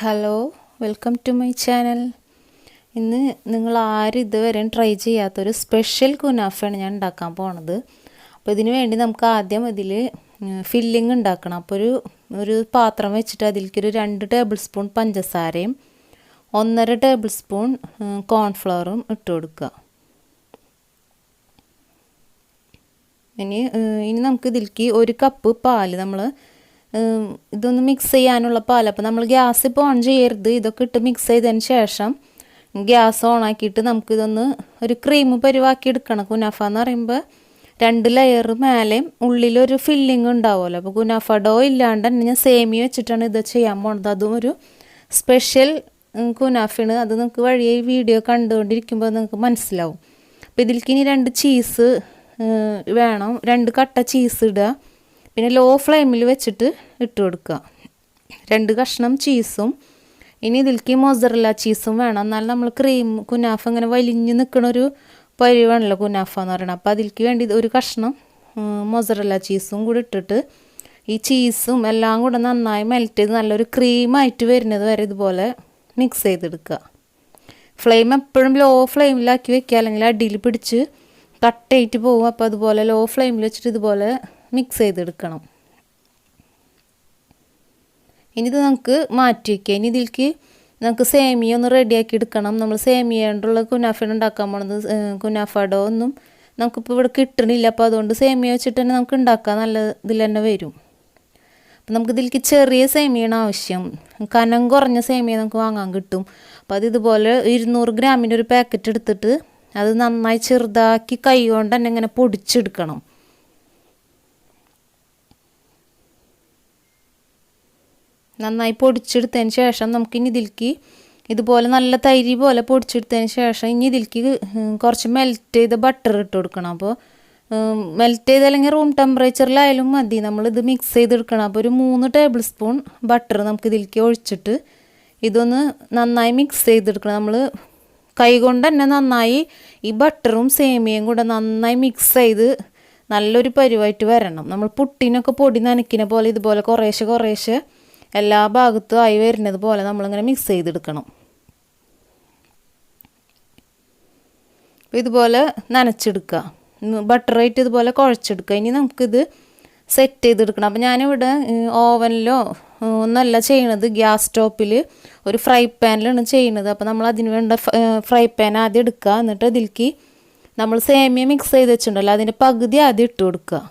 Hello, welcome to my channel. ഇന്ന് നിങ്ങൾ ആരും ഇതുവരെ ട്രൈ ചെയ്യാത്തൊരു സ്പെഷ്യൽ കുനാഫയാണ് ഞാൻ ഉണ്ടാക്കാൻ പോണത്. അപ്പോൾ ഇതിന് വേണ്ടി നമുക്ക് ആദ്യം ഇതിൽ ഫില്ലിങ് ഉണ്ടാക്കണം. അപ്പോൾ ഒരു പാത്രം വെച്ചിട്ട് അതിലേക്കൊരു 2 ടേബിൾ സ്പൂൺ പഞ്ചസാരയും 1.5 ടേബിൾ സ്പൂൺ കോൺഫ്ലവറും ഇട്ട് കൊടുക്കുക. ഇനി നമുക്ക് ഇതിലേക്ക് 1 കപ്പ് പാല് ഇതൊന്ന് മിക്സ് ചെയ്യാനുള്ള പാൽ. അപ്പോൾ നമ്മൾ ഗ്യാസ് ഇപ്പോൾ ഓൺ ചെയ്യരുത്. ഇതൊക്കെ ഇട്ട് മിക്സ് ചെയ്തതിന് ശേഷം ഗ്യാസ് ഓൺ ആക്കിയിട്ട് നമുക്കിതൊന്ന് ഒരു ക്രീം പരിവാക്കി എടുക്കണം. കുനാഫ എന്ന് പറയുമ്പോൾ 2 ലെയർ മേലെയും ഉള്ളിലൊരു ഫില്ലിങ് ഉണ്ടാവുമല്ലോ. അപ്പോൾ കുനാഫ ഡോ ഇല്ലാണ്ട് തന്നെ ഞാൻ സേമിയ വെച്ചിട്ടാണ് ഇത് ചെയ്യാൻ പോണത്. അതും ഒരു സ്പെഷ്യൽ കുനാഫയാണ്. അത് നിങ്ങൾക്ക് വഴിയെ വീഡിയോ കണ്ടുകൊണ്ടിരിക്കുമ്പോൾ നിങ്ങൾക്ക് മനസ്സിലാവും. അപ്പോൾ ഇതിലേക്ക് ഇനി 2 ചീസ് വേണം. 2 കട്ട ചീസ് ഇടുക. പിന്നെ ലോ ഫ്ലെയിമിൽ വെച്ചിട്ട് ഇട്ട് കൊടുക്കുക. 2 കഷ്ണം ചീസും ഇനി ഇതിലേക്ക് മൊസറല്ല ചീസും വേണം. എന്നാൽ നമ്മൾ ക്രീം കുനാഫ ഇങ്ങനെ വലിഞ്ഞ് നിൽക്കണൊരു പരിവാണല്ലോ കുനാഫ എന്ന് പറയുന്നത്. അപ്പോൾ അതിലേക്ക് വേണ്ടി 1 കഷ്ണം മൊസറല്ല ചീസും കൂടി ഇട്ടിട്ട് ഈ ചീസും എല്ലാം കൂടെ നന്നായി മെൽറ്റ് ചെയ്ത് നല്ലൊരു ക്രീമായിട്ട് വരുന്നത് വരെ ഇതുപോലെ മിക്സ് ചെയ്തെടുക്കുക. ഫ്ലെയിം എപ്പോഴും ലോ ഫ്ലെയിമിലാക്കി വെക്കുക, അല്ലെങ്കിൽ അടിയിൽ പിടിച്ച് കട്ടയിട്ട് പോകും. അപ്പോൾ അതുപോലെ ലോ ഫ്ലെയിമിൽ വെച്ചിട്ട് ഇതുപോലെ മിക്സ് ചെയ്തെടുക്കണം. ഇനി ഇത് നമുക്ക് മാറ്റി വയ്ക്കുക. ഇനി ഇതിലേക്ക് നമുക്ക് സേമിയ ഒന്ന് റെഡിയാക്കി എടുക്കണം. നമ്മൾ സേമിയ കൊണ്ടുള്ള കുനാഫ ഉണ്ടാക്കാൻ പോണത്. കുനാഫ ഡോ ഒന്നും നമുക്കിപ്പോൾ ഇവിടെ കിട്ടണില്ല. അപ്പോൾ അതുകൊണ്ട് സേമിയ വെച്ചിട്ട് തന്നെ നമുക്ക് ഉണ്ടാക്കാൻ നല്ല ഇതിൽ തന്നെ വരും. അപ്പം നമുക്ക് ഇതിലേക്ക് ചെറിയ സേമിയാണ് ആവശ്യം. കനം കുറഞ്ഞ സേമിയ നമുക്ക് വാങ്ങാൻ കിട്ടും. അപ്പോൾ അത് ഇതുപോലെ 200 ഗ്രാമിൻ്റെ ഒരു പാക്കറ്റ് എടുത്തിട്ട് അത് നന്നായി ചെറുതാക്കി കൈ കൊണ്ട് തന്നെ ഇങ്ങനെ പൊടിച്ചെടുക്കണം. നന്നായി പൊടിച്ചെടുത്തതിന് ശേഷം നമുക്കിനി ഇതിലേക്ക് ഇതുപോലെ നല്ല തൈര് പോലെ പൊടിച്ചെടുത്തതിന് ശേഷം ഇനി ഇതിലേക്ക് കുറച്ച് മെൽറ്റ് ചെയ്ത ബട്ടർ ഇട്ട് കൊടുക്കണം. അപ്പോൾ മെൽറ്റ് ചെയ്ത് അല്ലെങ്കിൽ റൂം ടെമ്പറേച്ചറിലായാലും മതി. നമ്മളിത് മിക്സ് ചെയ്തെടുക്കണം. അപ്പോൾ ഒരു 3 ടേബിൾ സ്പൂൺ ബട്ടർ നമുക്ക് ഇതിലേക്ക് ഒഴിച്ചിട്ട് ഇതൊന്ന് നന്നായി മിക്സ് ചെയ്തെടുക്കണം. നമ്മൾ കൈ കൊണ്ട് തന്നെ നന്നായി ഈ ബട്ടറും സേമിയയും കൂടെ നന്നായി മിക്സ് ചെയ്ത് നല്ലൊരു പരുവായിട്ട് വരണം. നമ്മൾ പുട്ടിനൊക്കെ പൊടി നനയ്ക്കുന്ന പോലെ ഇതുപോലെ കുറേശ്ശെ എല്ലാ ഭാഗത്തും ആയി വരുന്നത് പോലെ നമ്മളിങ്ങനെ മിക്സ് ചെയ്തെടുക്കണം. ഇതുപോലെ നനച്ചെടുക്കുക, ബട്ടറായിട്ട് ഇതുപോലെ കുഴച്ചെടുക്കുക. ഇനി നമുക്കിത് സെറ്റ് ചെയ്തെടുക്കണം. അപ്പോൾ ഞാനിവിടെ ഓവനിലോ ഒന്നല്ല ചെയ്യണത്, ഗ്യാസ് സ്റ്റോപ്പിൽ ഒരു ഫ്രൈ പാനിലാണ് ചെയ്യണത്. അപ്പോൾ നമ്മൾ അതിന് വേണ്ട ഫ്രൈ പാൻ ആദ്യം എടുക്കുക. എന്നിട്ട് ഇതിലേക്ക് നമ്മൾ സേമിയ മിക്സ് ചെയ്ത് വെച്ചിട്ടുണ്ടല്ലോ അതിൻ്റെ പകുതി ആദ്യം ഇട്ട് കൊടുക്കുക.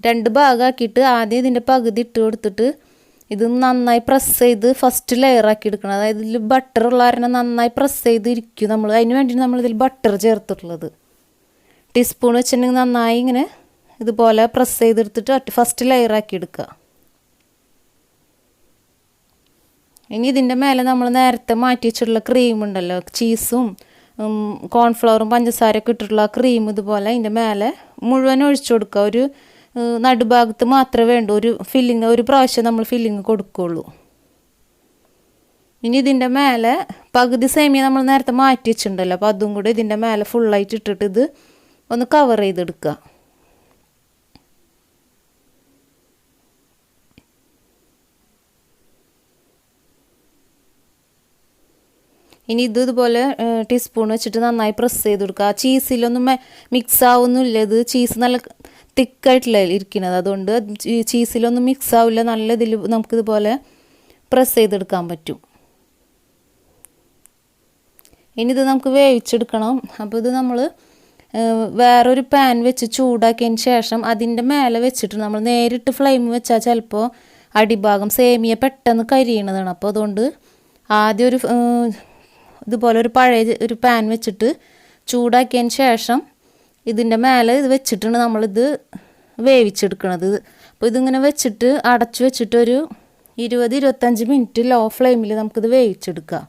രണ്ട് ഭാഗമാക്കിയിട്ട് ആദ്യം ഇതിൻ്റെ പകുതി ഇട്ട് കൊടുത്തിട്ട് ഇത് നന്നായി പ്രസ് ചെയ്ത് ഫസ്റ്റ് ലെയറാക്കി എടുക്കണം. അതായത് ഇതിൽ ബട്ടർ ഉള്ള കാരണം നന്നായി പ്രസ് ചെയ്തിരിക്കും നമ്മൾ. അതിന് വേണ്ടിയിട്ട് നമ്മളിതിൽ ബട്ടർ ചേർത്തിട്ടുള്ളത്. ടീസ്പൂൺ വെച്ചിട്ടുണ്ടെങ്കിൽ നന്നായി ഇങ്ങനെ ഇതുപോലെ പ്രസ് ചെയ്തെടുത്തിട്ട് ഫസ്റ്റ് ലെയറാക്കി എടുക്കുക. ഇനി ഇതിൻ്റെ മേലെ നമ്മൾ നേരത്തെ മാറ്റി വെച്ചിട്ടുള്ള ക്രീം ഉണ്ടല്ലോ, ചീസും കോൺഫ്ലവറും പഞ്ചസാരയൊക്കെ ഇട്ടിട്ടുള്ള ആ ക്രീം ഇതുപോലെ ഇതിൻ്റെ മേലെ മുഴുവൻ ഒഴിച്ചു കൊടുക്കുക. ഒരു നടുഭാഗത്ത് മാത്രമേ വേണ്ടൂ. ഒരു പ്രാവശ്യം നമ്മൾ ഫില്ലിങ് കൊടുക്കുകയുള്ളൂ. ഇനി ഇതിൻ്റെ മേലെ പകുതി സേമിയ നമ്മൾ നേരത്തെ മാറ്റി വെച്ചിട്ടുണ്ടല്ലോ, അപ്പോൾ അതും കൂടി ഇതിൻ്റെ മേലെ ഫുള്ളായിട്ട് ഇട്ടിട്ട് ഇത് ഒന്ന് കവർ ചെയ്തെടുക്കുക. ഇനി ഇതുപോലെ ടീസ്പൂൺ വെച്ചിട്ട് നന്നായി പ്രസ് ചെയ്ത് കൊടുക്കുക. ആ ചീസിലൊന്നും മിക്സ് ആവുന്നില്ല. ഇത് ചീസ് നല്ല തിക്കായിട്ടില്ല ഇരിക്കുന്നത്, അതുകൊണ്ട് ചീസിലൊന്നും മിക്സ് ആവില്ല. നല്ല ഇതിൽ നമുക്കിതുപോലെ പ്രസ് ചെയ്തെടുക്കാൻ പറ്റും. ഇനി ഇത് നമുക്ക് വേവിച്ചെടുക്കണം. അപ്പോൾ ഇത് നമ്മൾ വേറൊരു പാൻ വെച്ച് ചൂടാക്കിയതിന് ശേഷം അതിൻ്റെ മേലെ വെച്ചിട്ട് നമ്മൾ നേരിട്ട് ഫ്ലെയിം വെച്ചാൽ ചിലപ്പോൾ അടിഭാഗം സേമിയ പെട്ടെന്ന് കരിയണതാണ്. അപ്പോൾ അതുകൊണ്ട് ആദ്യം ഇതുപോലെ ഒരു പഴയ ഒരു പാൻ വെച്ചിട്ട് ചൂടാക്കിയതിന് ശേഷം ഇതിൻ്റെ മേലെ ഇത് വെച്ചിട്ടാണ് നമ്മളിത് വേവിച്ചെടുക്കണത്. അപ്പോൾ ഇതിങ്ങനെ വെച്ചിട്ട് അടച്ചു വെച്ചിട്ട് ഒരു 20-25 മിനിറ്റ് ലോ ഫ്ലെയിമിൽ നമുക്കിത് വേവിച്ചെടുക്കാം.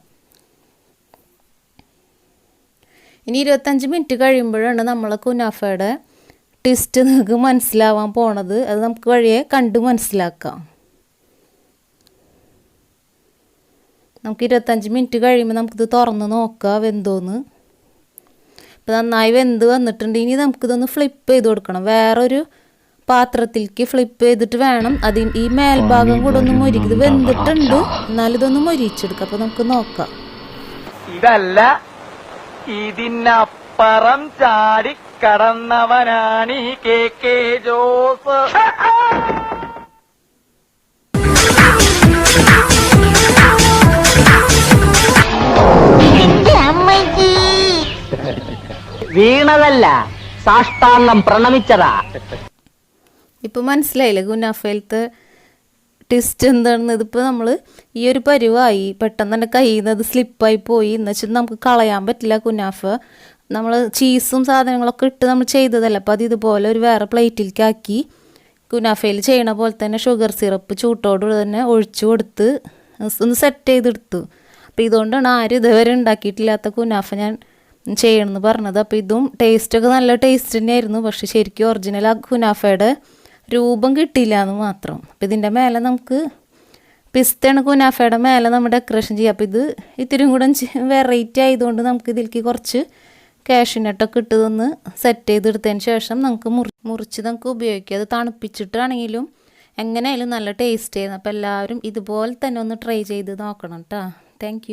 ഇനി 25 മിനിറ്റ് കഴിയുമ്പോഴാണ് നമ്മൾ കുനാഫയുടെ ടേസ്റ്റ് നിങ്ങൾക്ക് മനസ്സിലാവാൻ പോണത്. അത് നമുക്ക് വഴിയെ കണ്ട് മനസ്സിലാക്കാം. നമുക്ക് 25 മിനിറ്റ് കഴിയുമ്പോൾ നമുക്കിത് തുറന്ന് നോക്കാം വെന്തോന്ന്. ഇപ്പോൾ നന്നായി വെന്ത് വന്നിട്ടുണ്ട്. ഇനി നമുക്കിതൊന്ന് ഫ്ലിപ്പ് ചെയ്ത് കൊടുക്കണം. വേറൊരു പാത്രത്തിലേക്ക് ഫ്ലിപ്പ് ചെയ്തിട്ട് വേണം ഈ മേൽഭാഗം കൂടെ ഒന്ന് മൊരിക്കും. ഇത് വെന്തിട്ടുണ്ട്, എന്നാലും ഇതൊന്ന് മൊരിച്ചെടുക്കാം. അപ്പോൾ നമുക്ക് നോക്കാം. ഇതല്ല, ഇതിനപ്പുറം ചാടി കടന്നവനാണ് ഈ കെ ജോസ്. വീണതല്ല, സാഷ്ടാംഗം പ്രണമിച്ചതാ. ഇപ്പൊ മനസ്സിലായില്ലേ കുനാഫയിലത്തെ ട്വിസ്റ്റ് എന്താണെന്ന്? ഇതിപ്പോൾ നമ്മൾ ഈ ഒരു പരുവായി പെട്ടെന്ന് തന്നെ കയ്യിൽ നിന്ന് സ്ലിപ്പായി പോയി എന്ന് വെച്ചാൽ നമുക്ക് കളയാൻ പറ്റില്ല. കുനാഫ നമ്മൾ ചീസും സാധനങ്ങളൊക്കെ ഇട്ട് നമ്മൾ ചെയ്തതല്ല. അപ്പോൾ അത് ഇതുപോലെ ഒരു വേറെ പ്ലേറ്റിലേക്കാക്കി കുനാഫയിൽ ചെയ്യണ പോലെ തന്നെ ഷുഗർ സിറപ്പ് ചൂട്ടോട് തന്നെ ഒഴിച്ചു കൊടുത്ത് ഒന്ന് സെറ്റ് ചെയ്തെടുത്തു. അപ്പോൾ ഇതുകൊണ്ടാണ് ആരും ഇതുവരെ ഉണ്ടാക്കിയിട്ടില്ലാത്ത കുനാഫ ഞാൻ ചെയ്യണമെന്ന് പറഞ്ഞത്. അപ്പോൾ ഇതും ടേസ്റ്റൊക്കെ നല്ല ടേസ്റ്റ് തന്നെയായിരുന്നു. പക്ഷെ ശരിക്കും ഒറിജിനൽ ആ കുനാഫയുടെ രൂപം കിട്ടിയില്ല എന്ന് മാത്രം. അപ്പോൾ ഇതിൻ്റെ മേലെ നമുക്ക് പിസ്തയാണ് കുനാഫയുടെ മേലെ നമ്മൾ ഡെക്കറേഷൻ ചെയ്യുക. അപ്പോൾ ഇത് ഇത്തിരിയും കൂടെ വെറൈറ്റി ആയതുകൊണ്ട് നമുക്ക് ഇതിലേക്ക് കുറച്ച് കാഷ്യൂനട്ടൊക്കെ ഇട്ടതൊന്ന് സെറ്റ് ചെയ്തെടുത്തതിന് ശേഷം നമുക്ക് മുറിച്ച് നമുക്ക് ഉപയോഗിക്കാം. അത് തണുപ്പിച്ചിട്ടാണെങ്കിലും എങ്ങനെയായാലും നല്ല ടേസ്റ്റ് ആയിരുന്നു. അപ്പോൾ എല്ലാവരും ഇതുപോലെ തന്നെ ഒന്ന് ട്രൈ ചെയ്ത് നോക്കണം കേട്ടോ. താങ്ക്